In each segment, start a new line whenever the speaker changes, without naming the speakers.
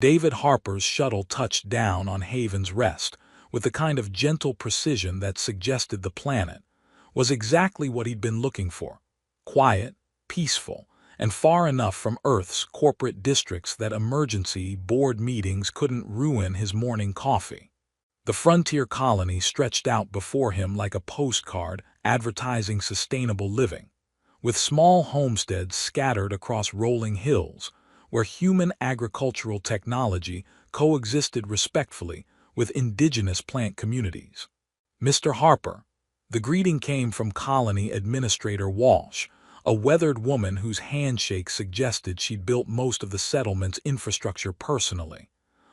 David Harper's shuttle touched down on Haven's Rest with the kind of gentle precision that suggested the planet was exactly what he'd been looking for: quiet, peaceful, and far enough from Earth's corporate districts that emergency board meetings couldn't ruin his morning coffee. The frontier colony stretched out before him like a postcard advertising sustainable living, with small homesteads scattered across rolling hills, where human agricultural technology coexisted respectfully with indigenous plant communities. "Mr. Harper." The greeting came from Colony Administrator Walsh, a weathered woman whose handshake suggested she'd built most of the settlement's infrastructure personally.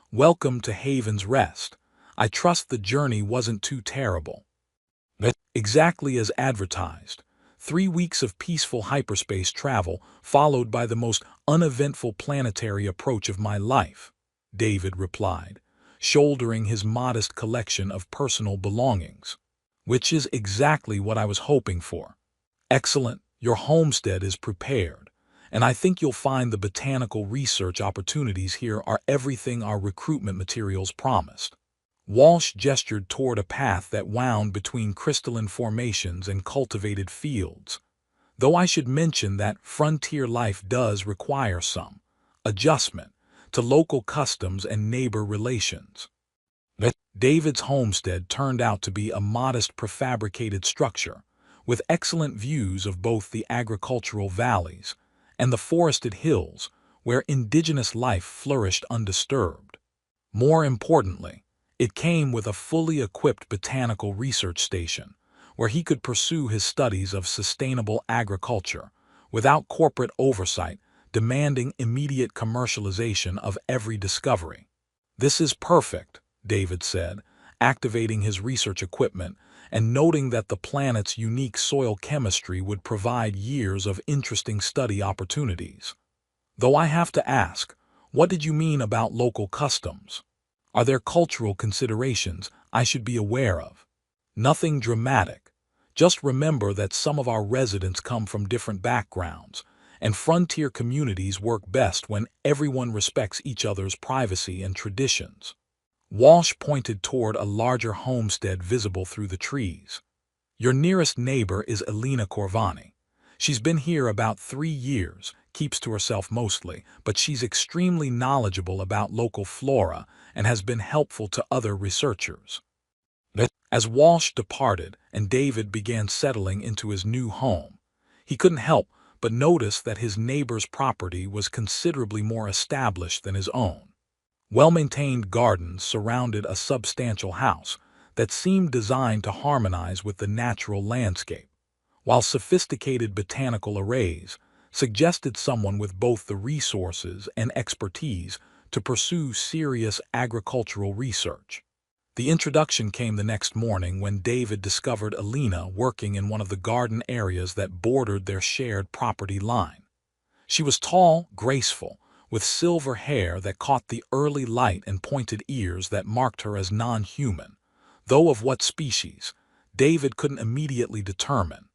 "Welcome to Haven's Rest. I trust the journey wasn't too terrible." Exactly as advertised. 3 weeks of peaceful hyperspace travel, followed by the most uneventful planetary approach of my life, David replied, shouldering his modest collection of personal belongings. "Which is exactly what I was hoping for." "Excellent. Your homestead is prepared, and I think you'll find the botanical research opportunities here are everything our recruitment materials promised." Walsh gestured toward a path that wound between crystalline formations and cultivated fields. "Though I should mention that frontier life does require some adjustment to local customs and neighbor relations." David's homestead turned out to be a modest prefabricated structure, with excellent views of both the agricultural valleys and the forested hills where indigenous life flourished undisturbed. More importantly, it came with a fully equipped botanical research station, where he could pursue his studies of sustainable agriculture without corporate oversight demanding immediate commercialization of every discovery. "This is perfect," David said, activating his research equipment and noting that the planet's unique soil chemistry would provide years of interesting study opportunities. "Though I have to ask, what did you mean about local customs? Are there cultural considerations I should be aware of?" "Nothing dramatic. Just remember that some of our residents come from different backgrounds, and frontier communities work best when everyone respects each other's privacy and traditions." Walsh pointed toward a larger homestead visible through the trees. "Your nearest neighbor is Elena Corvani. She's been here about 3 years, keeps to herself mostly, but she's extremely knowledgeable about local flora and has been helpful to other researchers." As Walsh departed and David began settling into his new home, he couldn't help but notice that his neighbor's property was considerably more established than his own. Well-maintained gardens surrounded a substantial house that seemed designed to harmonize with the natural landscape, while sophisticated botanical arrays suggested someone with both the resources and expertise to pursue serious agricultural research. The introduction came the next morning when David discovered Elena working in one of the garden areas that bordered their shared property line. She was tall, graceful, with silver hair that caught the early light and pointed ears that marked her as non-human, though of what species, David couldn't immediately determine.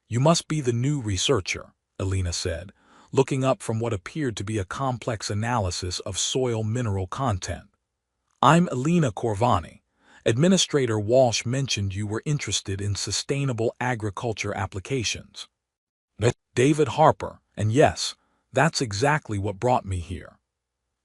"You must be the new researcher," Elena said, looking up from what appeared to be a complex analysis of soil mineral content. "I'm Elena Corvani. Administrator Walsh mentioned you were interested in sustainable agriculture applications." "David Harper, and yes, that's exactly what brought me here."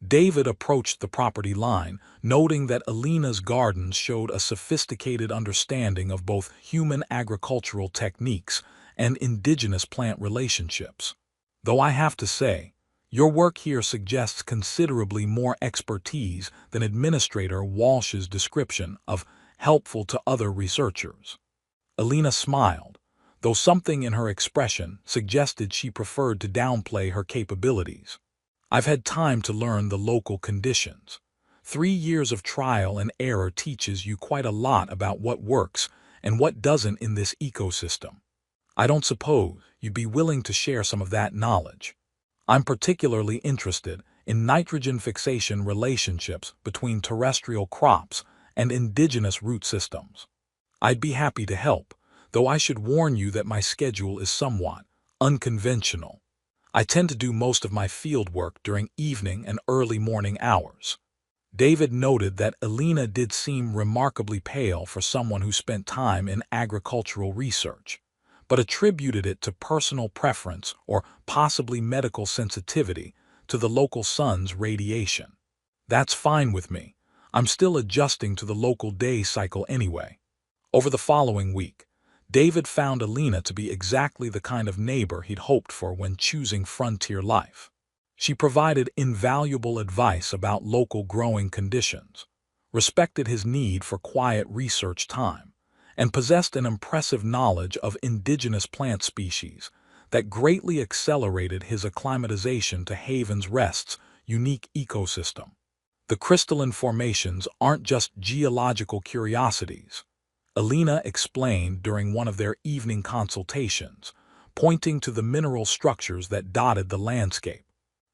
David approached the property line, noting that Elena's gardens showed a sophisticated understanding of both human agricultural techniques and indigenous plant relationships. "Though I have to say, your work here suggests considerably more expertise than Administrator Walsh's description of helpful to other researchers." Elena smiled, though something in her expression suggested she preferred to downplay her capabilities. "I've had time to learn the local conditions. 3 years of trial and error teaches you quite a lot about what works and what doesn't in this ecosystem. I don't suppose you'd be willing to share some of that knowledge. I'm particularly interested in nitrogen fixation relationships between terrestrial crops and indigenous root systems. I'd be happy to help, though I should warn you that my schedule is somewhat unconventional. I tend to do most of my field work during evening and early morning hours. David noted that Alina did seem remarkably pale for someone who spent time in agricultural research, but attributed it to personal preference or possibly medical sensitivity to the local sun's radiation. That's fine with me. I'm still adjusting to the local day cycle anyway. Over the following week, David found Alina to be exactly the kind of neighbor he'd hoped for when choosing frontier life. She provided invaluable advice about local growing conditions, respected his need for quiet research time, and possessed an impressive knowledge of indigenous plant species that greatly accelerated his acclimatization to Haven's Rest's unique ecosystem. The crystalline formations aren't just geological curiosities, Alina explained during one of their evening consultations, pointing to the mineral structures that dotted the landscape.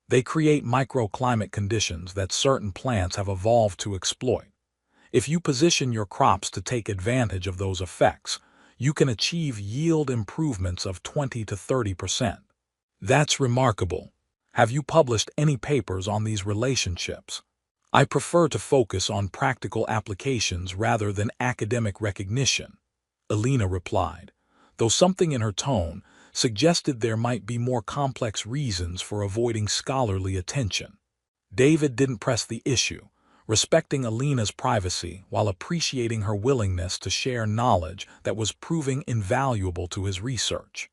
They create microclimate conditions that certain plants have evolved to exploit. If you position your crops to take advantage of those effects, you can achieve yield improvements of 20 to 30%. That's remarkable. Have you published any papers on these relationships? I prefer to focus on practical applications rather than academic recognition, Alina replied, though something in her tone suggested there might be more complex reasons for avoiding scholarly attention. David didn't press the issue, respecting Alina's privacy while appreciating her willingness to share knowledge that was proving invaluable to his research.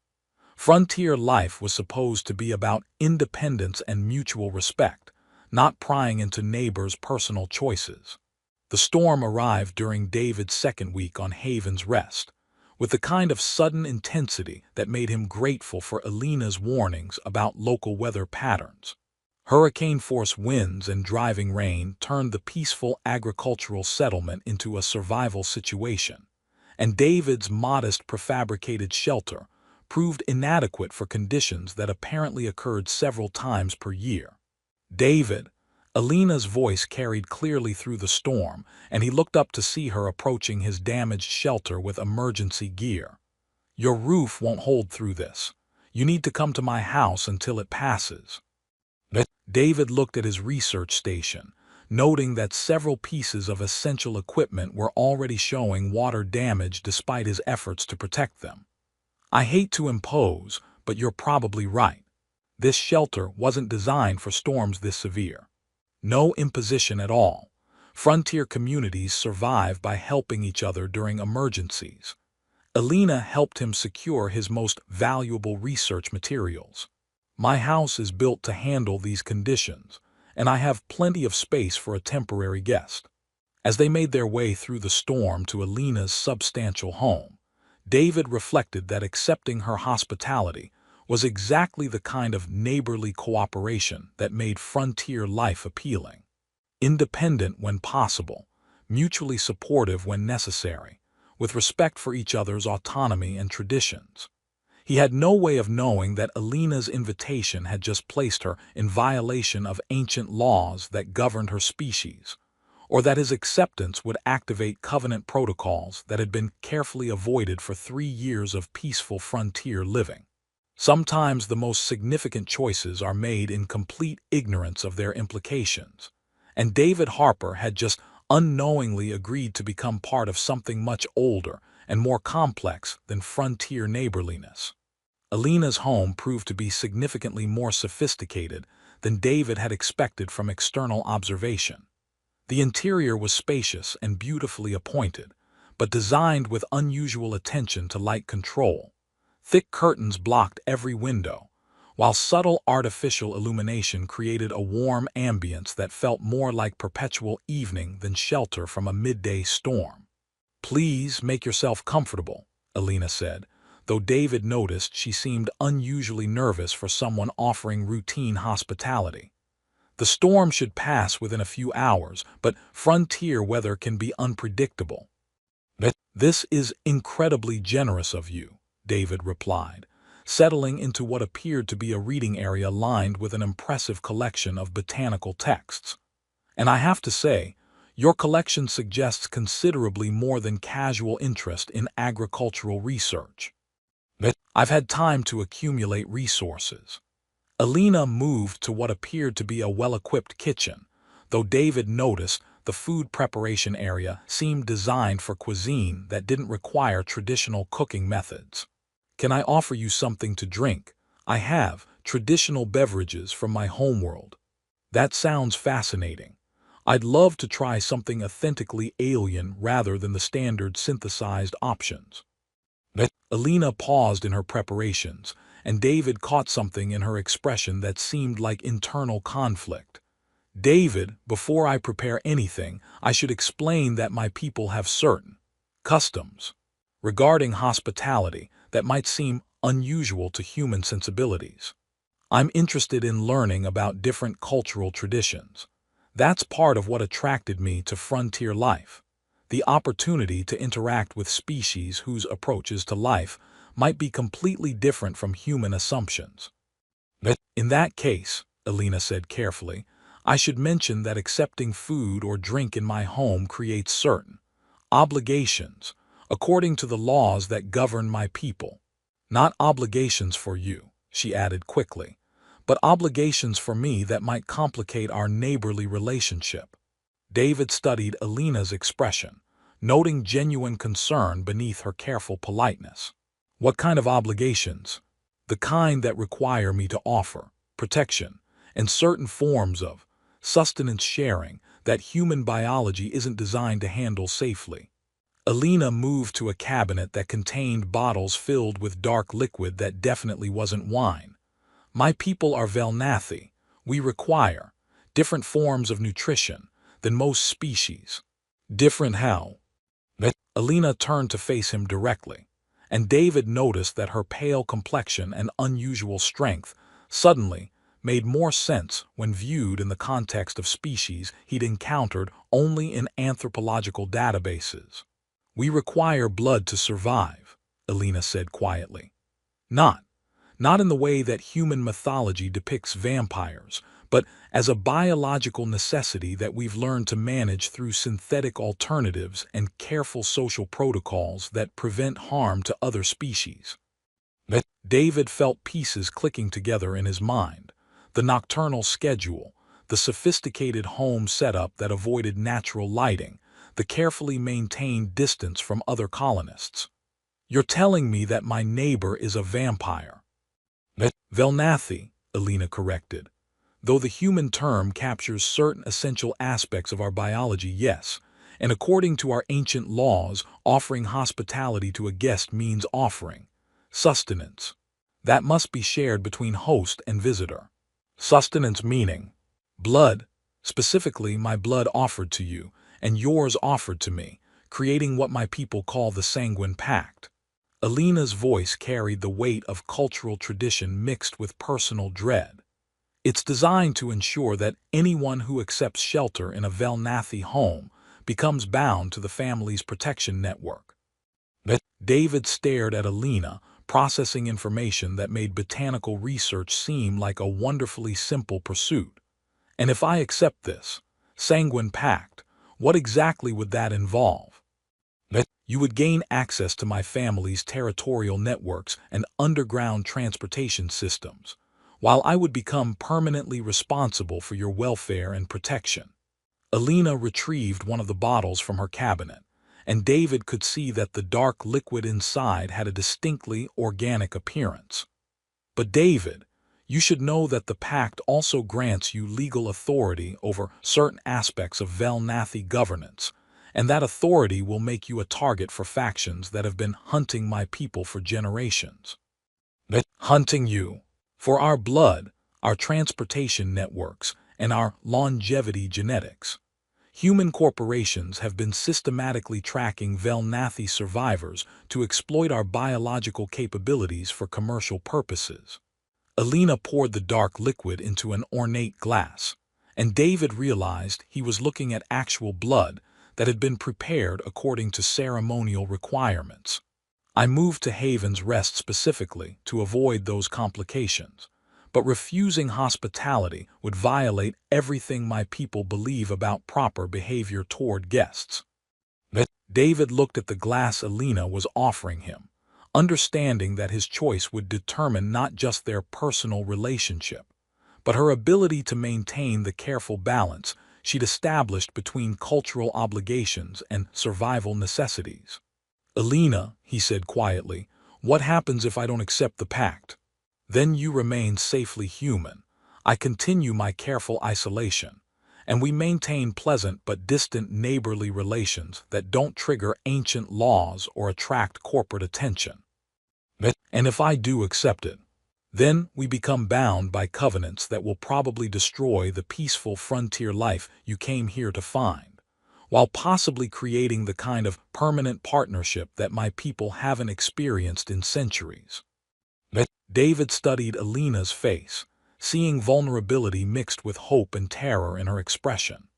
Frontier life was supposed to be about independence and mutual respect, not prying into neighbors' personal choices. The storm arrived during David's second week on Haven's Rest, with the kind of sudden intensity that made him grateful for Alina's warnings about local weather patterns. Hurricane-force winds and driving rain turned the peaceful agricultural settlement into a survival situation, and David's modest prefabricated shelter proved inadequate for conditions that apparently occurred several times per year. David, Alina's voice carried clearly through the storm, and he looked up to see her approaching his damaged shelter with emergency gear. Your roof won't hold through this. You need to come to my house until it passes. David looked at his research station, noting that several pieces of essential equipment were already showing water damage despite his efforts to protect them. I hate to impose, but you're probably right. This shelter wasn't designed for storms this severe. No imposition at all. Frontier communities survive by helping each other during emergencies. Alina helped him secure his most valuable research materials. My house is built to handle these conditions, and I have plenty of space for a temporary guest. As they made their way through the storm to Alina's substantial home, David reflected that accepting her hospitality was exactly the kind of neighborly cooperation that made frontier life appealing. Independent when possible, mutually supportive when necessary, with respect for each other's autonomy and traditions. He had no way of knowing that Alina's invitation had just placed her in violation of ancient laws that governed her species, or that his acceptance would activate covenant protocols that had been carefully avoided for 3 years of peaceful frontier living. Sometimes the most significant choices are made in complete ignorance of their implications, and David Harper had just unknowingly agreed to become part of something much older and more complex than frontier neighborliness. Alina's home proved to be significantly more sophisticated than David had expected from external observation. The interior was spacious and beautifully appointed, but designed with unusual attention to light control. Thick curtains blocked every window, while subtle artificial illumination created a warm ambience that felt more like perpetual evening than shelter from a midday storm. "Please make yourself comfortable," Alina said, though David noticed she seemed unusually nervous for someone offering routine hospitality. The storm should pass within a few hours, but frontier weather can be unpredictable. "This is incredibly generous of you," David replied, settling into what appeared to be a reading area lined with an impressive collection of botanical texts. "And I have to say, your collection suggests considerably more than casual interest in agricultural research." "I've had time to accumulate resources. Alina moved to what appeared to be a well-equipped kitchen, though David noticed the food preparation area seemed designed for cuisine that didn't require traditional cooking methods. "Can I offer you something to drink? I have traditional beverages from my homeworld." "That sounds fascinating. I'd love to try something authentically alien rather than the standard synthesized options." Alina paused in her preparations, and David caught something in her expression that seemed like internal conflict. "David, before I prepare anything, I should explain that my people have certain customs regarding hospitality that might seem unusual to human sensibilities. I'm interested in learning about different cultural traditions. That's part of what attracted me to frontier life. The opportunity to interact with species whose approaches to life might be completely different from human assumptions." "In that case," Alina said carefully, "I should mention that accepting food or drink in my home creates certain obligations according to the laws that govern my people. Not obligations for you," she added quickly, "but obligations for me that might complicate our neighborly relationship." David studied Alina's expression, noting genuine concern beneath her careful politeness. "What kind of obligations?" "The kind that require me to offer protection and certain forms of sustenance sharing that human biology isn't designed to handle safely." Alina moved to a cabinet that contained bottles filled with dark liquid that definitely wasn't wine. "My people are Velnathi. We require different forms of nutrition than most species." "Different how?" Alina turned to face him directly, and David noticed that her pale complexion and unusual strength suddenly made more sense when viewed in the context of species he'd encountered only in anthropological databases. "We require blood to survive," Alina said quietly. Not in the way that human mythology depicts vampires, but as a biological necessity that we've learned to manage through synthetic alternatives and careful social protocols that prevent harm to other species." David felt pieces clicking together in his mind: the nocturnal schedule, the sophisticated home setup that avoided natural lighting, the carefully maintained distance from other colonists. "You're telling me that my neighbor is a vampire?" "Velnathi," Alina corrected. "Though the human term captures certain essential aspects of our biology, yes, and according to our ancient laws, offering hospitality to a guest means offering sustenance. That must be shared between host and visitor. Sustenance meaning blood, specifically my blood offered to you, and yours offered to me, creating what my people call the Sanguine Pact." Alina's voice carried the weight of cultural tradition mixed with personal dread. "It's designed to ensure that anyone who accepts shelter in a Velnathi home becomes bound to the family's protection network." David stared at Alina, processing information that made botanical research seem like a wonderfully simple pursuit. "And if I accept this Sanguine Pact, what exactly would that involve?" "You would gain access to my family's territorial networks and underground transportation systems, while I would become permanently responsible for your welfare and protection." Alina retrieved one of the bottles from her cabinet, and David could see that the dark liquid inside had a distinctly organic appearance. "But David, you should know that the pact also grants you legal authority over certain aspects of Velnathi governance, and that authority will make you a target for factions that have been hunting my people for generations." "Hunting you? For our blood, our transportation networks, and our longevity genetics. Human corporations have been systematically tracking Velnathi survivors to exploit our biological capabilities for commercial purposes." Alina poured the dark liquid into an ornate glass, and David realized he was looking at actual blood that had been prepared according to ceremonial requirements. "I moved to Haven's Rest specifically to avoid those complications, but refusing hospitality would violate everything my people believe about proper behavior toward guests." David looked at the glass Alina was offering him, understanding that his choice would determine not just their personal relationship, but her ability to maintain the careful balance she'd established between cultural obligations and survival necessities. "Alina," he said quietly, "what happens if I don't accept the pact?" "Then you remain safely human. I continue my careful isolation, and we maintain pleasant but distant neighborly relations that don't trigger ancient laws or attract corporate attention. And if I do accept it, then we become bound by covenants that will probably destroy the peaceful frontier life you came here to find, while possibly creating the kind of permanent partnership that my people haven't experienced in centuries." David studied Alina's face, seeing vulnerability mixed with hope and terror in her expression.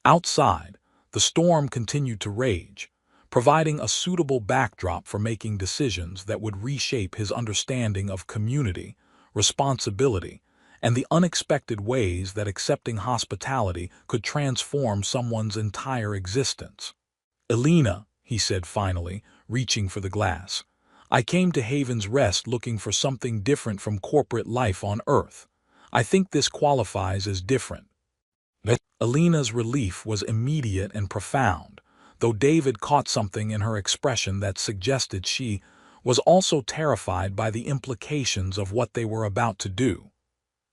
Outside, the storm continued to rage, providing a suitable backdrop for making decisions that would reshape his understanding of community, responsibility, and the unexpected ways that accepting hospitality could transform someone's entire existence. "Alina," he said finally, reaching for the glass, "I came to Haven's Rest looking for something different from corporate life on Earth. I think this qualifies as different." Alina's relief was immediate and profound, though David caught something in her expression that suggested she was also terrified by the implications of what they were about to do.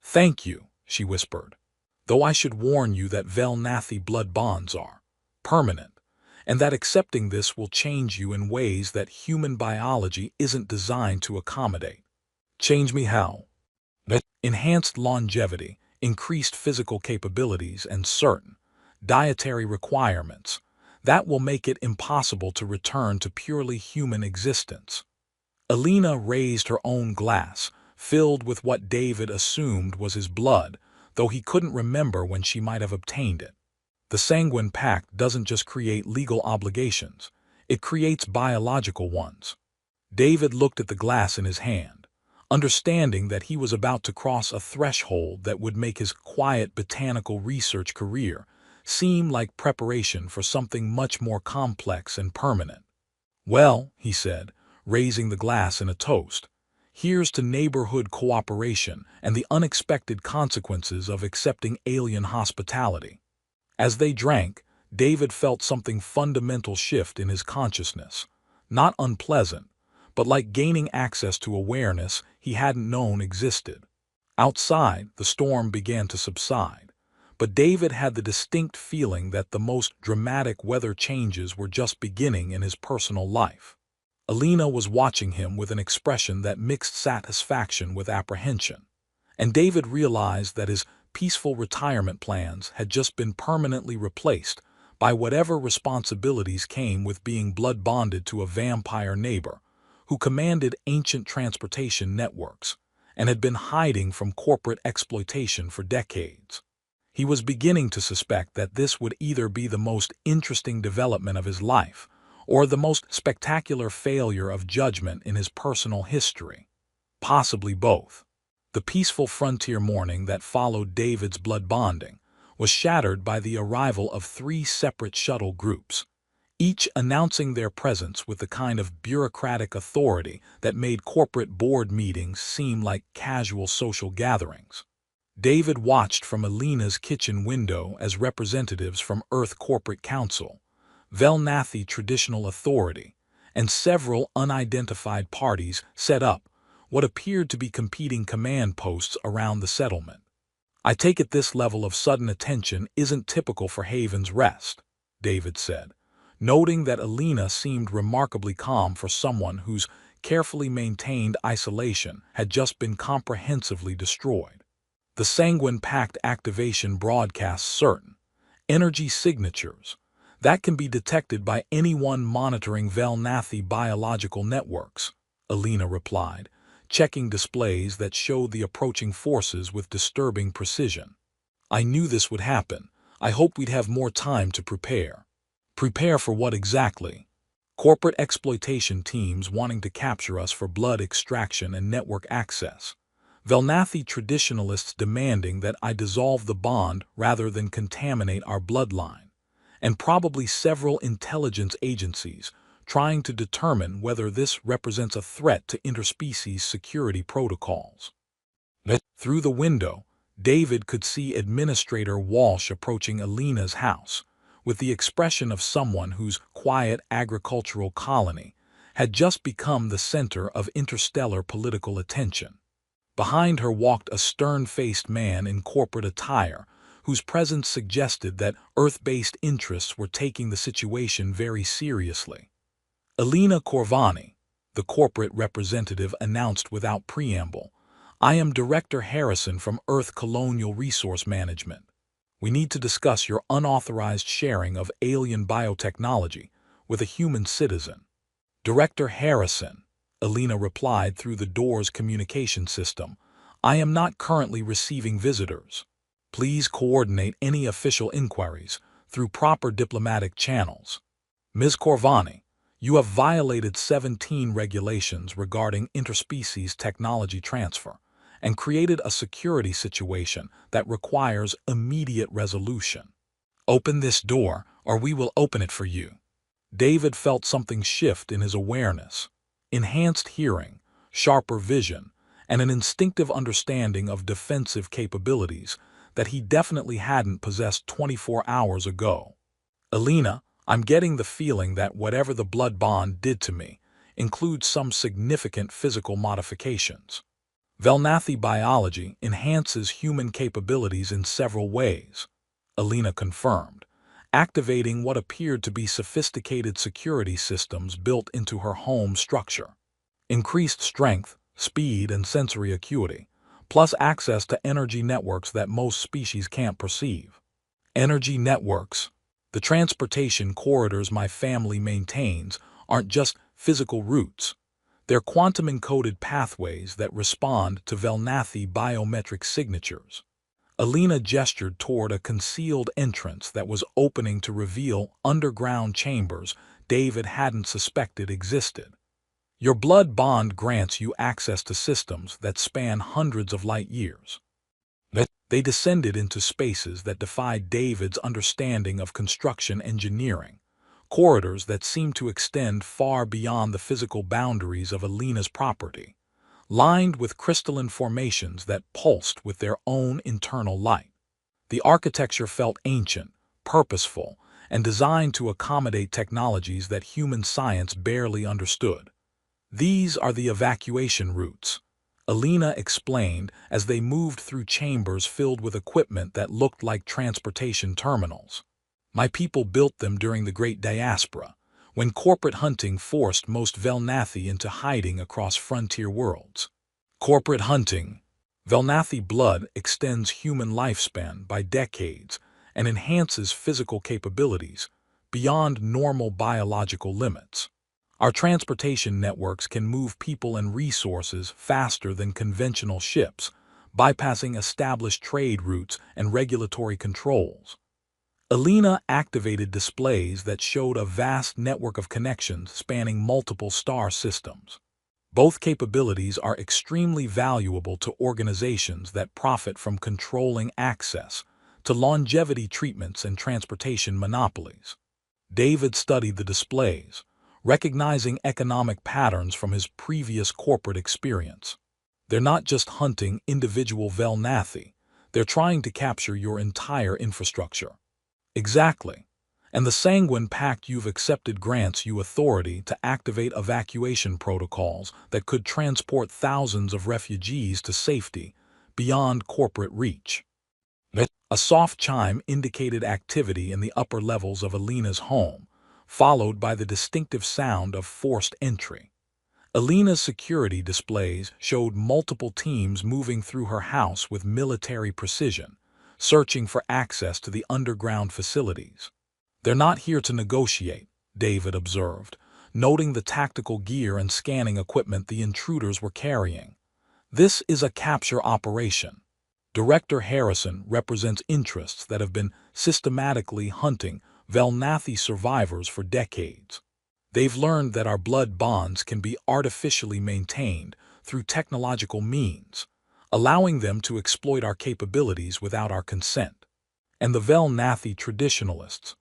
"Thank you," she whispered, "though I should warn you that Velnathi blood bonds are permanent, and that accepting this will change you in ways that human biology isn't designed to accommodate." "Change me how?" "Enhanced longevity, increased physical capabilities, and certain dietary requirements that will make it impossible to return to purely human existence." Alina raised her own glass, filled with what David assumed was his blood, though he couldn't remember when she might have obtained it. "The Sanguine Pact doesn't just create legal obligations, it creates biological ones." David looked at the glass in his hand, understanding that he was about to cross a threshold that would make his quiet botanical research career seem like preparation for something much more complex and permanent. "Well," he said, raising the glass in a toast, "here's to neighborhood cooperation and the unexpected consequences of accepting alien hospitality." As they drank, David felt something fundamental shift in his consciousness, not unpleasant, but like gaining access to awareness he hadn't known existed. Outside, the storm began to subside, but David had the distinct feeling that the most dramatic weather changes were just beginning in his personal life. Alina was watching him with an expression that mixed satisfaction with apprehension, and David realized that his peaceful retirement plans had just been permanently replaced by whatever responsibilities came with being blood bonded to a vampire neighbor who commanded ancient transportation networks and had been hiding from corporate exploitation for decades. He was beginning to suspect that this would either be the most interesting development of his life or the most spectacular failure of judgment in his personal history. Possibly both. The peaceful frontier morning that followed David's blood bonding was shattered by the arrival of 3 separate shuttle groups, each announcing their presence with the kind of bureaucratic authority that made corporate board meetings seem like casual social gatherings. David watched from Alina's kitchen window as representatives from Earth Corporate Council, Velnathi Traditional Authority, and several unidentified parties set up what appeared to be competing command posts around the settlement. "I take it this level of sudden attention isn't typical for Haven's Rest," David said, noting that Alina seemed remarkably calm for someone whose carefully maintained isolation had just been comprehensively destroyed. "The Sanguine Pact activation broadcasts certain energy signatures that can be detected by anyone monitoring Velnathi biological networks," Alina replied, checking displays that showed the approaching forces with disturbing precision. "I knew this would happen. I hoped we'd have more time to prepare." "Prepare for what exactly?" "Corporate exploitation teams wanting to capture us for blood extraction and network access. Velnathi traditionalists demanding that I dissolve the bond rather than contaminate our bloodline. And probably several intelligence agencies trying to determine whether this represents a threat to interspecies security protocols. Through the window, David could see Administrator Walsh approaching Alina's house, with the expression of someone whose quiet agricultural colony had just become the center of interstellar political attention. Behind her walked a stern-faced man in corporate attire, whose presence suggested that Earth-based interests were taking the situation very seriously. Alina Corvani, the corporate representative, announced without preamble, "I am Director Harrison from Earth Colonial Resource Management. We need to discuss your unauthorized sharing of alien biotechnology with a human citizen." "Director Harrison," Alina replied through the door's communication system, "I am not currently receiving visitors. Please coordinate any official inquiries through proper diplomatic channels. Ms. Corvani, you have violated 17 regulations regarding interspecies technology transfer and created a security situation that requires immediate resolution. Open this door, or we will open it for you." David felt something shift in his awareness. Enhanced hearing, sharper vision, and an instinctive understanding of defensive capabilities that he definitely hadn't possessed 24 hours ago. "Alina, I'm getting the feeling that whatever the blood bond did to me includes some significant physical modifications. Velnathi biology enhances human capabilities in several ways," Alina confirmed, activating what appeared to be sophisticated security systems built into her home structure. Increased strength, speed, and sensory acuity, plus access to energy networks that most species can't perceive. Energy networks. The transportation corridors my family maintains aren't just physical routes. They're quantum-encoded pathways that respond to Velnathi biometric signatures. Alina gestured toward a concealed entrance that was opening to reveal underground chambers David hadn't suspected existed. "Your blood bond grants you access to systems that span hundreds of light years." They descended into spaces that defied David's understanding of construction engineering, corridors that seemed to extend far beyond the physical boundaries of Alina's property, lined with crystalline formations that pulsed with their own internal light. The architecture felt ancient, purposeful, and designed to accommodate technologies that human science barely understood. "These are the evacuation routes," Alina explained as they moved through chambers filled with equipment that looked like transportation terminals. "My people built them during the Great Diaspora, when corporate hunting forced most Velnathi into hiding across frontier worlds." Corporate hunting. Velnathi blood extends human lifespan by decades and enhances physical capabilities beyond normal biological limits. Our transportation networks can move people and resources faster than conventional ships, bypassing established trade routes and regulatory controls. Alina activated displays that showed a vast network of connections spanning multiple star systems. Both capabilities are extremely valuable to organizations that profit from controlling access to longevity treatments and transportation monopolies. David studied the displays, recognizing economic patterns from his previous corporate experience. They're not just hunting individual Velnathi, they're trying to capture your entire infrastructure. Exactly. And the Sanguine Pact you've accepted grants you authority to activate evacuation protocols that could transport thousands of refugees to safety beyond corporate reach. A soft chime indicated activity in the upper levels of Alina's home, followed by the distinctive sound of forced entry. Alina's security displays showed multiple teams moving through her house with military precision, searching for access to the underground facilities. "They're not here to negotiate," David observed, noting the tactical gear and scanning equipment the intruders were carrying. "This is a capture operation." Director Harrison represents interests that have been systematically hunting Velnathi survivors for decades. They've learned that our blood bonds can be artificially maintained through technological means, allowing them to exploit our capabilities without our consent. And the Velnathi traditionalists.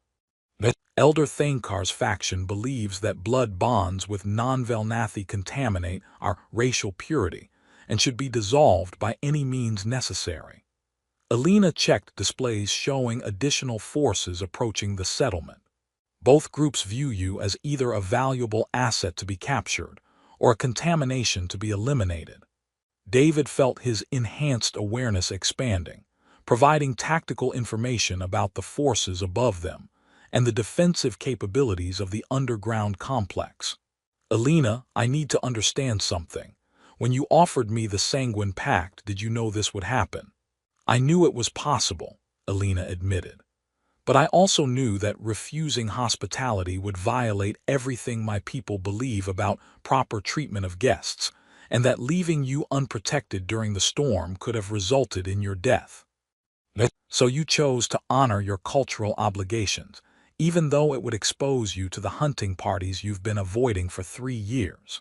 Elder Thankar's faction believes that blood bonds with non-Velnathi contaminate our racial purity and should be dissolved by any means necessary. Alina checked displays showing additional forces approaching the settlement. Both groups view you as either a valuable asset to be captured or a contamination to be eliminated. David felt his enhanced awareness expanding, providing tactical information about the forces above them and the defensive capabilities of the underground complex. Alina, I need to understand something. When you offered me the Sanguine Pact, did you know this would happen? I knew it was possible, Alina admitted. But I also knew that refusing hospitality would violate everything my people believe about proper treatment of guests, and that leaving you unprotected during the storm could have resulted in your death. So you chose to honor your cultural obligations, even though it would expose you to the hunting parties you've been avoiding for 3 years.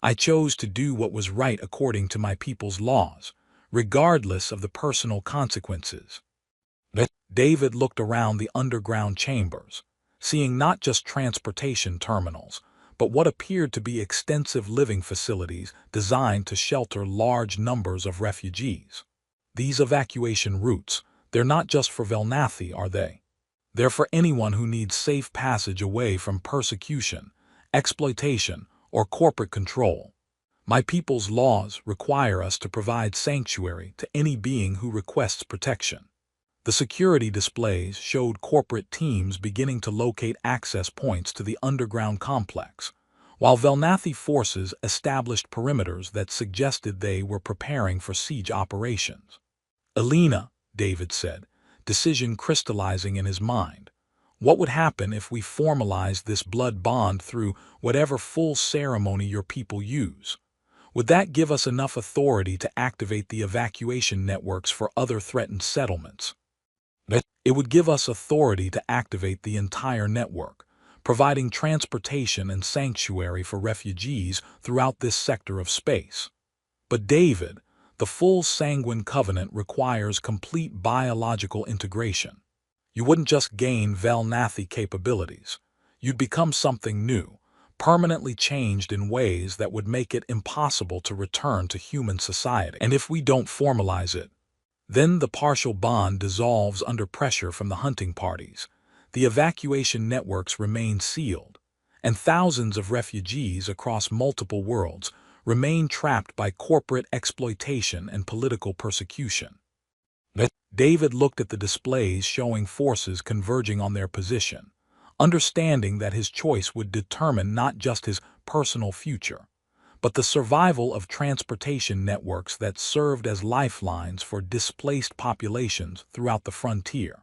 I chose to do what was right according to my people's laws, regardless of the personal consequences. David looked around the underground chambers, seeing not just transportation terminals, but what appeared to be extensive living facilities designed to shelter large numbers of refugees. These evacuation routes, they're not just for Velnathi, are they? They're for anyone who needs safe passage away from persecution, exploitation, or corporate control. My people's laws require us to provide sanctuary to any being who requests protection. The security displays showed corporate teams beginning to locate access points to the underground complex, while Velnathi forces established perimeters that suggested they were preparing for siege operations. Alina, David said, decision crystallizing in his mind. What would happen if we formalized this blood bond through whatever full ceremony your people use? Would that give us enough authority to activate the evacuation networks for other threatened settlements? It would give us authority to activate the entire network, providing transportation and sanctuary for refugees throughout this sector of space. But David, the full Sanguine Covenant requires complete biological integration. You wouldn't just gain Velnathi capabilities. You'd become something new, permanently changed in ways that would make it impossible to return to human society. And if we don't formalize it, then the partial bond dissolves under pressure from the hunting parties. The evacuation networks remain sealed, and thousands of refugees across multiple worlds remain trapped by corporate exploitation and political persecution. David looked at the displays showing forces converging on their position, understanding that his choice would determine not just his personal future, but the survival of transportation networks that served as lifelines for displaced populations throughout the frontier.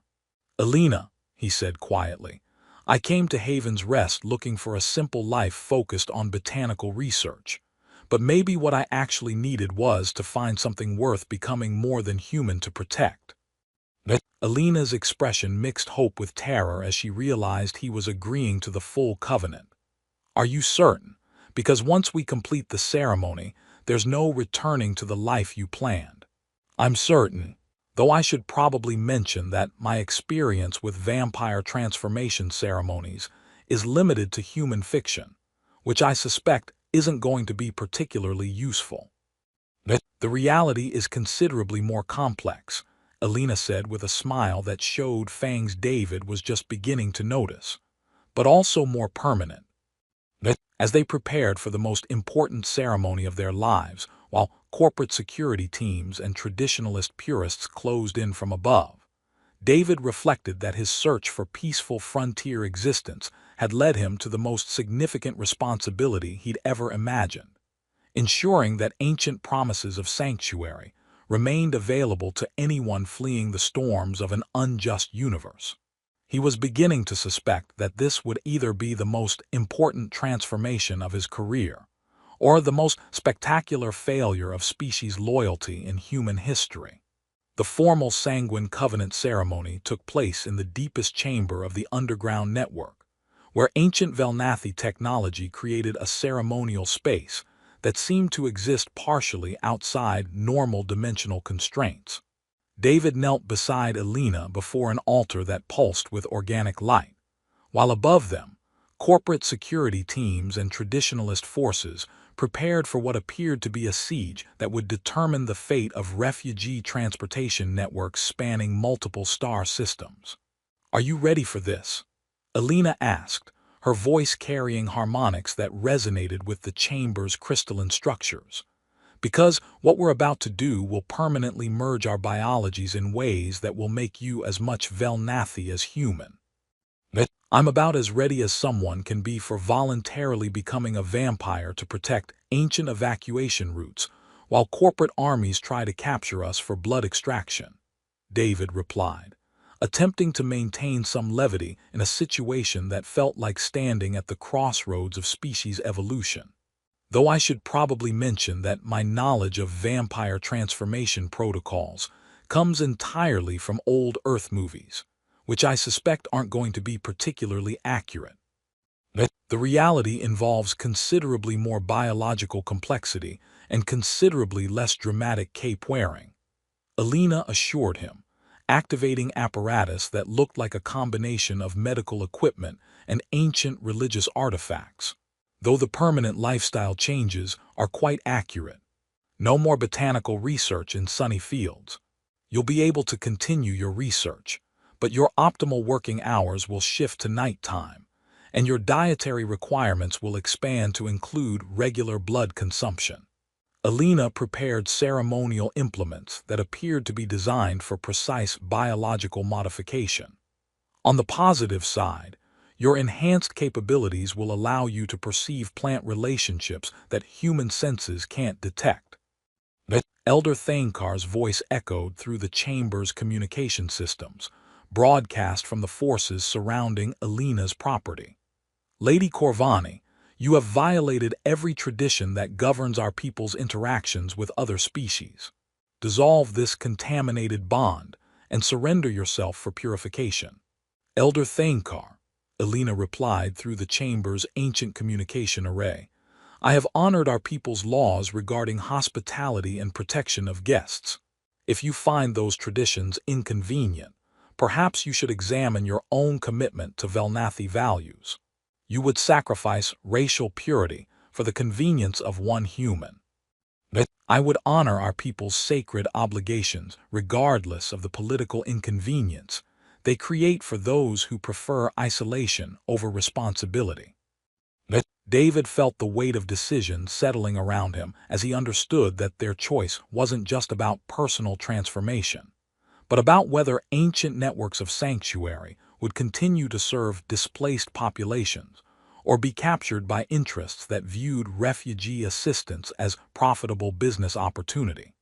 Alina, he said quietly, I came to Haven's Rest looking for a simple life focused on botanical research. But maybe what I actually needed was to find something worth becoming more than human to protect. Alina's expression mixed hope with terror as she realized he was agreeing to the full covenant. Are you certain? Because once we complete the ceremony, there's no returning to the life you planned. I'm certain, though I should probably mention that my experience with vampire transformation ceremonies is limited to human fiction, which I suspect isn't going to be particularly useful. The reality is considerably more complex, Alina said with a smile that showed Fang's David was just beginning to notice, but also more permanent. As they prepared for the most important ceremony of their lives, while corporate security teams and traditionalist purists closed in from above, David reflected that his search for peaceful frontier existence had led him to the most significant responsibility he'd ever imagined, ensuring that ancient promises of sanctuary remained available to anyone fleeing the storms of an unjust universe. He was beginning to suspect that this would either be the most important transformation of his career, or the most spectacular failure of species loyalty in human history. The formal Sanguine Covenant ceremony took place in the deepest chamber of the underground network, where ancient Velnathi technology created a ceremonial space that seemed to exist partially outside normal dimensional constraints. David knelt beside Alina before an altar that pulsed with organic light, while above them, corporate security teams and traditionalist forces prepared for what appeared to be a siege that would determine the fate of refugee transportation networks spanning multiple star systems. "Are you ready for this?" Alina asked, her voice carrying harmonics that resonated with the chamber's crystalline structures. "Because what we're about to do will permanently merge our biologies in ways that will make you as much Velnathi as human." "I'm about as ready as someone can be for voluntarily becoming a vampire to protect ancient evacuation routes, while corporate armies try to capture us for blood extraction," David replied, attempting to maintain some levity in a situation that felt like standing at the crossroads of species evolution. "Though I should probably mention that my knowledge of vampire transformation protocols comes entirely from old Earth movies, which I suspect aren't going to be particularly accurate. The reality involves considerably more biological complexity and considerably less dramatic cape wearing," Alina assured him, activating apparatus that looked like a combination of medical equipment and ancient religious artifacts. "Though the permanent lifestyle changes are quite accurate. No more botanical research in sunny fields. You'll be able to continue your research, but your optimal working hours will shift to nighttime, and your dietary requirements will expand to include regular blood consumption." Alina prepared ceremonial implements that appeared to be designed for precise biological modification. "On the positive side, your enhanced capabilities will allow you to perceive plant relationships that human senses can't detect." Elder Thanekar's voice echoed through the chamber's communication systems, broadcast from the forces surrounding Alina's property. "Lady Corvani, you have violated every tradition that governs our people's interactions with other species. Dissolve this contaminated bond and surrender yourself for purification." "Elder Thanekar," Alina replied through the chamber's ancient communication array, "I have honored our people's laws regarding hospitality and protection of guests. If you find those traditions inconvenient, perhaps you should examine your own commitment to Velnathi values. You would sacrifice racial purity for the convenience of one human." "I would honor our people's sacred obligations regardless of the political inconvenience they create for those who prefer isolation over responsibility." David felt the weight of decision settling around him as he understood that their choice wasn't just about personal transformation, but about whether ancient networks of sanctuary would continue to serve displaced populations or be captured by interests that viewed refugee assistance as profitable business opportunity.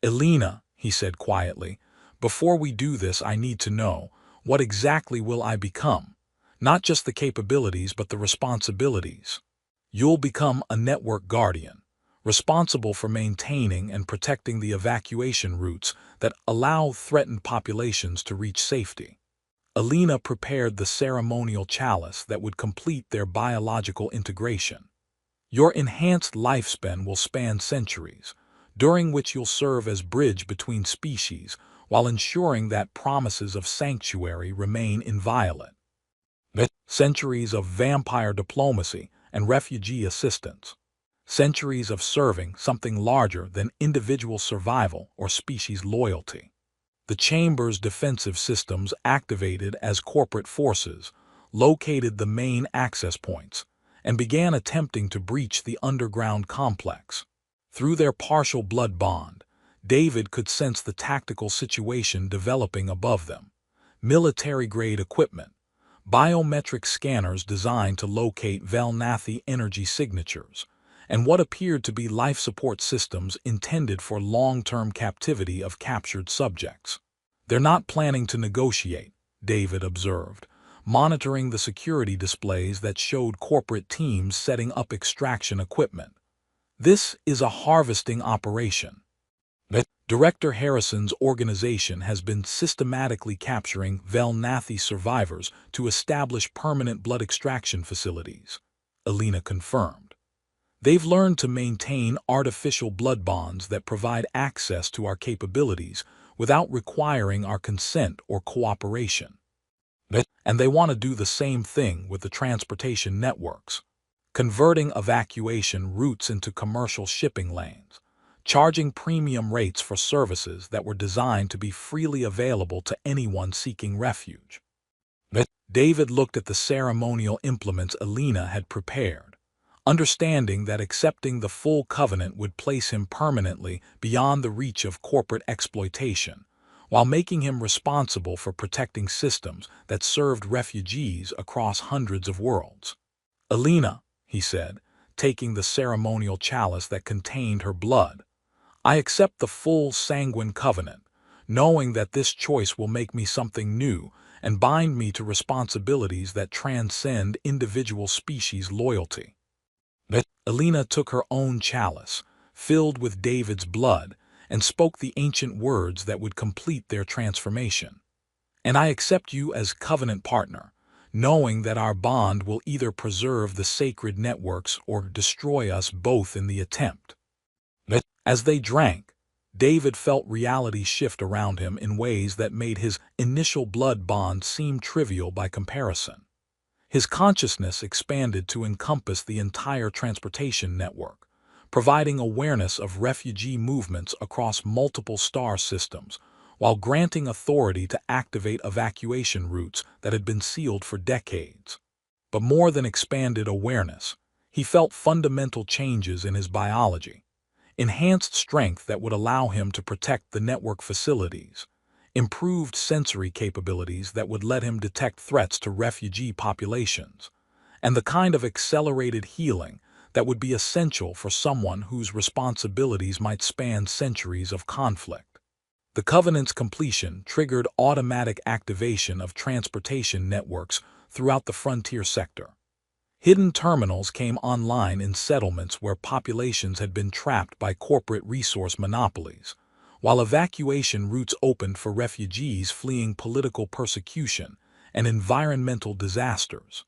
"Alina," he said quietly, "before we do this, I need to know, what exactly will I become? Not just the capabilities, but the responsibilities." "You'll become a network guardian, responsible for maintaining and protecting the evacuation routes that allow threatened populations to reach safety." Alina prepared the ceremonial chalice that would complete their biological integration. "Your enhanced lifespan will span centuries, during which you'll serve as bridge between species while ensuring that promises of sanctuary remain inviolate. Centuries of vampire diplomacy and refugee assistance. Centuries of serving something larger than individual survival or species loyalty." The chamber's defensive systems activated as corporate forces located the main access points and began attempting to breach the underground complex. Through their partial blood bond, David could sense the tactical situation developing above them. Military-grade equipment, biometric scanners designed to locate Velnathi energy signatures, and what appeared to be life support systems intended for long-term captivity of captured subjects. "They're not planning to negotiate," David observed, monitoring the security displays that showed corporate teams setting up extraction equipment. "This is a harvesting operation." Director Harrison's organization has been systematically capturing Velnathi survivors to establish permanent blood extraction facilities, Alina confirmed. "They've learned to maintain artificial blood bonds that provide access to our capabilities without requiring our consent or cooperation." And they want to do the same thing with the transportation networks, converting evacuation routes into commercial shipping lanes, charging premium rates for services that were designed to be freely available to anyone seeking refuge. David looked at the ceremonial implements Alina had prepared, understanding that accepting the full covenant would place him permanently beyond the reach of corporate exploitation, while making him responsible for protecting systems that served refugees across hundreds of worlds. "Alina," he said, taking the ceremonial chalice that contained her blood, "I accept the full sanguine covenant, knowing that this choice will make me something new and bind me to responsibilities that transcend individual species loyalty." Alina took her own chalice, filled with David's blood, and spoke the ancient words that would complete their transformation. "And I accept you as covenant partner, knowing that our bond will either preserve the sacred networks or destroy us both in the attempt." As they drank, David felt reality shift around him in ways that made his initial blood bond seem trivial by comparison. His consciousness expanded to encompass the entire transportation network, providing awareness of refugee movements across multiple star systems, while granting authority to activate evacuation routes that had been sealed for decades. But more than expanded awareness, he felt fundamental changes in his biology. Enhanced strength that would allow him to protect the network facilities, improved sensory capabilities that would let him detect threats to refugee populations, and the kind of accelerated healing that would be essential for someone whose responsibilities might span centuries of conflict. The Covenant's completion triggered automatic activation of transportation networks throughout the frontier sector. Hidden terminals came online in settlements where populations had been trapped by corporate resource monopolies, while evacuation routes opened for refugees fleeing political persecution and environmental disasters.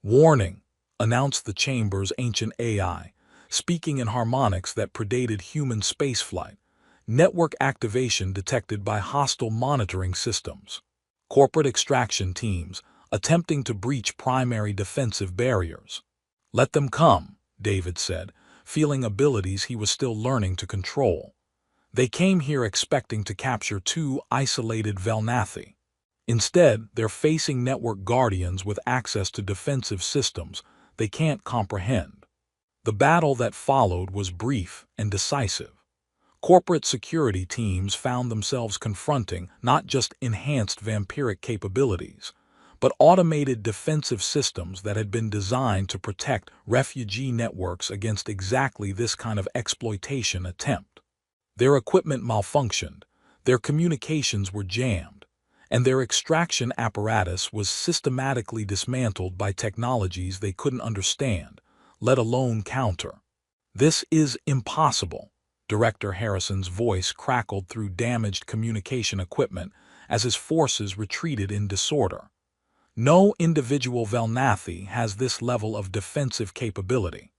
"Warning," announced the chamber's ancient AI, speaking in harmonics that predated human spaceflight. "Network activation detected by hostile monitoring systems. Corporate extraction teams attempting to breach primary defensive barriers." "Let them come," David said, feeling abilities he was still learning to control. "They came here expecting to capture two isolated Velnathi. Instead, they're facing network guardians with access to defensive systems they can't comprehend." The battle that followed was brief and decisive. Corporate security teams found themselves confronting not just enhanced vampiric capabilities, but automated defensive systems that had been designed to protect refugee networks against exactly this kind of exploitation attempt. Their equipment malfunctioned, their communications were jammed, and their extraction apparatus was systematically dismantled by technologies they couldn't understand, let alone counter. "This is impossible," Director Harrison's voice crackled through damaged communication equipment as his forces retreated in disorder. "No individual Velnathi has this level of defensive capability."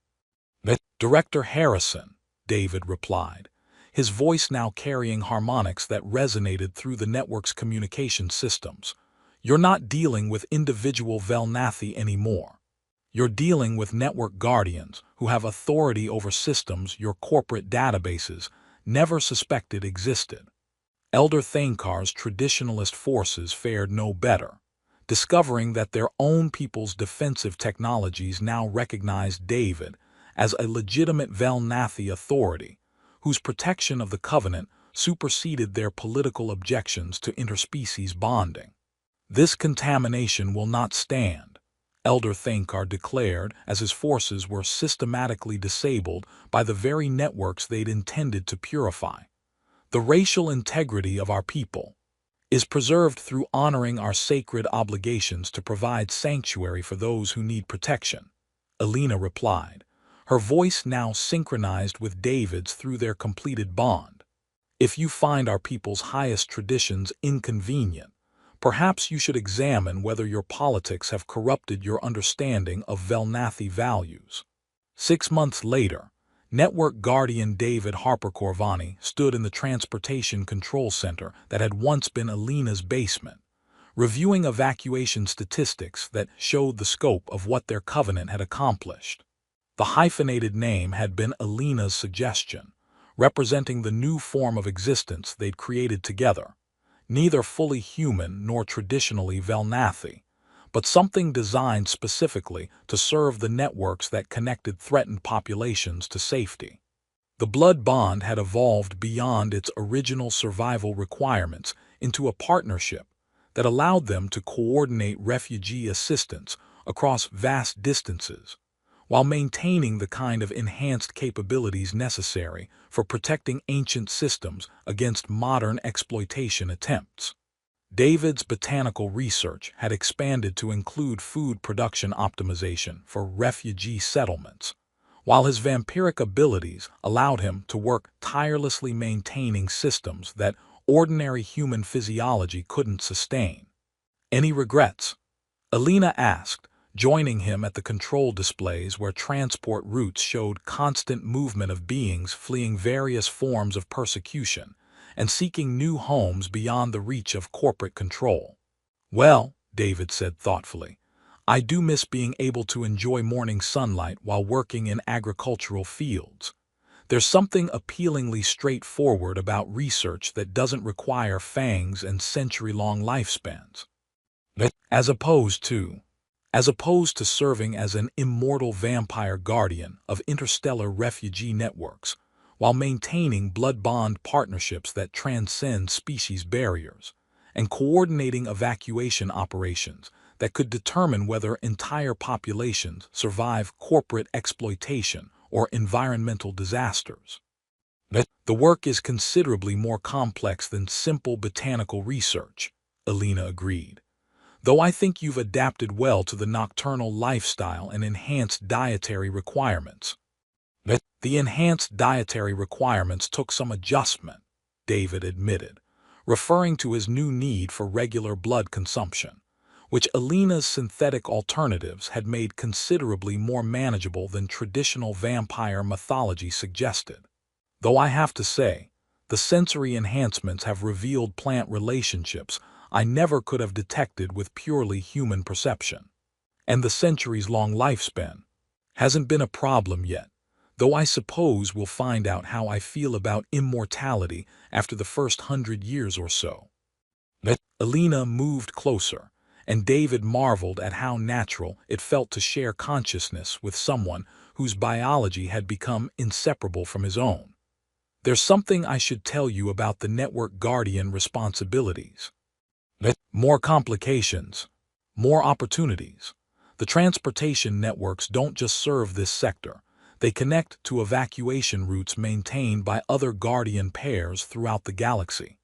"Director Harrison," David replied, his voice now carrying harmonics that resonated through the network's communication systems, "you're not dealing with individual Velnathi anymore. You're dealing with network guardians who have authority over systems your corporate databases never suspected existed." Elder Thankar's traditionalist forces fared no better, discovering that their own people's defensive technologies now recognized David as a legitimate Velnathi authority, whose protection of the Covenant superseded their political objections to interspecies bonding. "This contamination will not stand," Elder Thankar declared as his forces were systematically disabled by the very networks they'd intended to purify. "The racial integrity of our people is preserved through honoring our sacred obligations to provide sanctuary for those who need protection," Alina replied, her voice now synchronized with David's through their completed bond. "If you find our people's highest traditions inconvenient, perhaps you should examine whether your politics have corrupted your understanding of Velnathi values." 6 months later, Network Guardian David Harper Corvani stood in the transportation control center that had once been Alina's basement, reviewing evacuation statistics that showed the scope of what their covenant had accomplished. The hyphenated name had been Alina's suggestion, representing the new form of existence they'd created together, neither fully human nor traditionally Velnathi, but something designed specifically to serve the networks that connected threatened populations to safety. The blood bond had evolved beyond its original survival requirements into a partnership that allowed them to coordinate refugee assistance across vast distances, while maintaining the kind of enhanced capabilities necessary for protecting ancient systems against modern exploitation attempts. David's botanical research had expanded to include food production optimization for refugee settlements, while his vampiric abilities allowed him to work tirelessly maintaining systems that ordinary human physiology couldn't sustain. "Any regrets?" Alina asked, joining him at the control displays where transport routes showed constant movement of beings fleeing various forms of persecution and seeking new homes beyond the reach of corporate control. "Well," David said thoughtfully, "I do miss being able to enjoy morning sunlight while working in agricultural fields. There's something appealingly straightforward about research that doesn't require fangs and century-long lifespans. As opposed to serving as an immortal vampire guardian of interstellar refugee networks, while maintaining blood bond partnerships that transcend species barriers, and coordinating evacuation operations that could determine whether entire populations survive corporate exploitation or environmental disasters. The work is considerably more complex than simple botanical research," Alina agreed, "though I think you've adapted well to the nocturnal lifestyle and enhanced dietary requirements." "The enhanced dietary requirements took some adjustment," David admitted, referring to his new need for regular blood consumption, which Alina's synthetic alternatives had made considerably more manageable than traditional vampire mythology suggested. "Though I have to say, the sensory enhancements have revealed plant relationships I never could have detected with purely human perception. And the centuries-long lifespan hasn't been a problem yet, though I suppose we'll find out how I feel about immortality after the first 100 years or so." Alina moved closer, and David marveled at how natural it felt to share consciousness with someone whose biology had become inseparable from his own. "There's something I should tell you about the network guardian responsibilities. More complications, more opportunities. The transportation networks don't just serve this sector. They connect to evacuation routes maintained by other guardian pairs throughout the galaxy.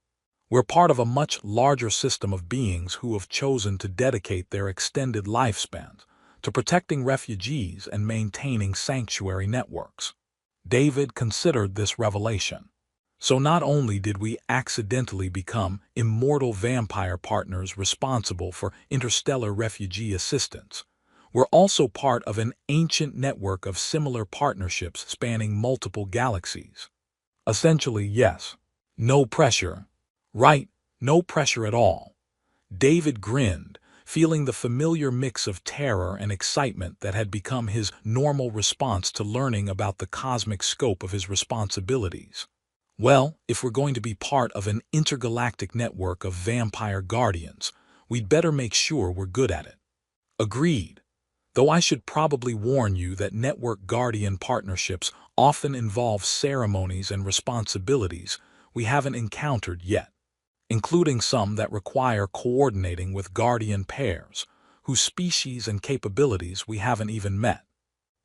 We're part of a much larger system of beings who have chosen to dedicate their extended lifespans to protecting refugees and maintaining sanctuary networks." David considered this revelation. "So not only did we accidentally become immortal vampire partners responsible for interstellar refugee assistance, we're also part of an ancient network of similar partnerships spanning multiple galaxies." "Essentially, yes. No pressure." "Right, no pressure at all." David grinned, feeling the familiar mix of terror and excitement that had become his normal response to learning about the cosmic scope of his responsibilities. "Well, if we're going to be part of an intergalactic network of vampire guardians, we'd better make sure we're good at it." "Agreed. Though I should probably warn you that network guardian partnerships often involve ceremonies and responsibilities we haven't encountered yet, including some that require coordinating with guardian pairs, whose species and capabilities we haven't even met.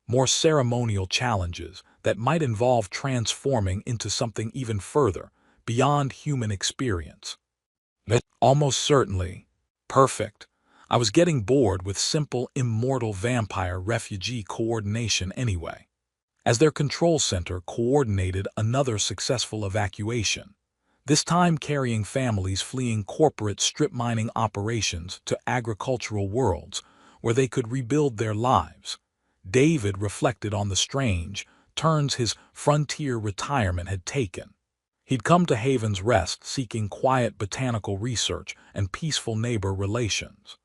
More ceremonial challenges that might involve transforming into something even further, beyond human experience." "Almost certainly." "Perfect. I was getting bored with simple immortal vampire refugee coordination anyway." As their control center coordinated another successful evacuation, this time carrying families fleeing corporate strip mining operations to agricultural worlds where they could rebuild their lives, David reflected on the strange turns his frontier retirement had taken. He'd come to Haven's Rest seeking quiet botanical research and peaceful neighbor relations.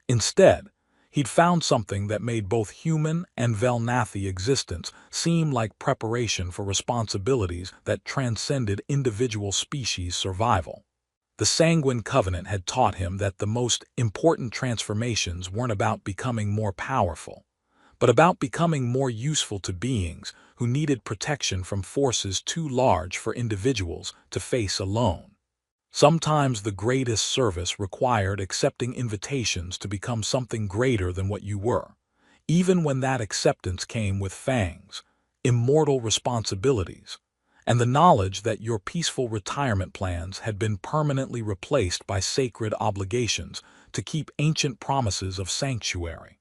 Instead, he'd found something that made both human and Velnathi existence seem like preparation for responsibilities that transcended individual species survival. The Sanguine Covenant had taught him that the most important transformations weren't about becoming more powerful, but about becoming more useful to beings who needed protection from forces too large for individuals to face alone. Sometimes the greatest service required accepting invitations to become something greater than what you were, even when that acceptance came with fangs, immortal responsibilities, and the knowledge that your peaceful retirement plans had been permanently replaced by sacred obligations to keep ancient promises of sanctuary.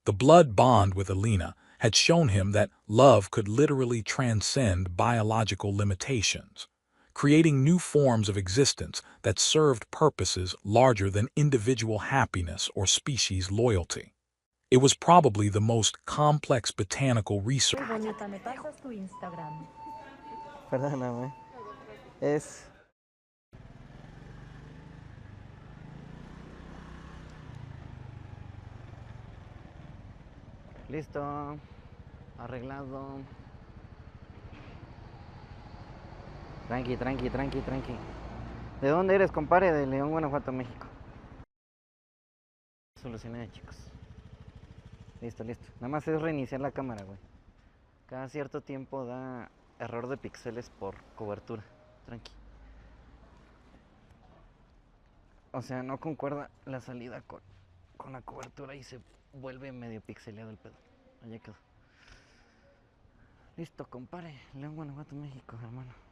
The blood bond with Alina had shown him that love could literally transcend biological limitations, creating new forms of existence that served purposes larger than individual happiness or species loyalty. It was probably the most complex botanical research.
Muy bonita, ¿me pasas tu Instagram?
Perdóname. Es. Listo. Arreglado. Tranqui, tranqui, tranqui, tranqui. ¿De dónde eres, compadre? De León, Guanajuato, México. Solucioné, chicos. Listo, listo. Nada más es reiniciar la cámara, güey. Cada cierto tiempo da error de píxeles por cobertura. Tranqui. O sea, no concuerda la salida con la cobertura y se vuelve medio pixeleado el pedo. Allá quedó. Listo, compadre. León, Guanajuato, México, hermano.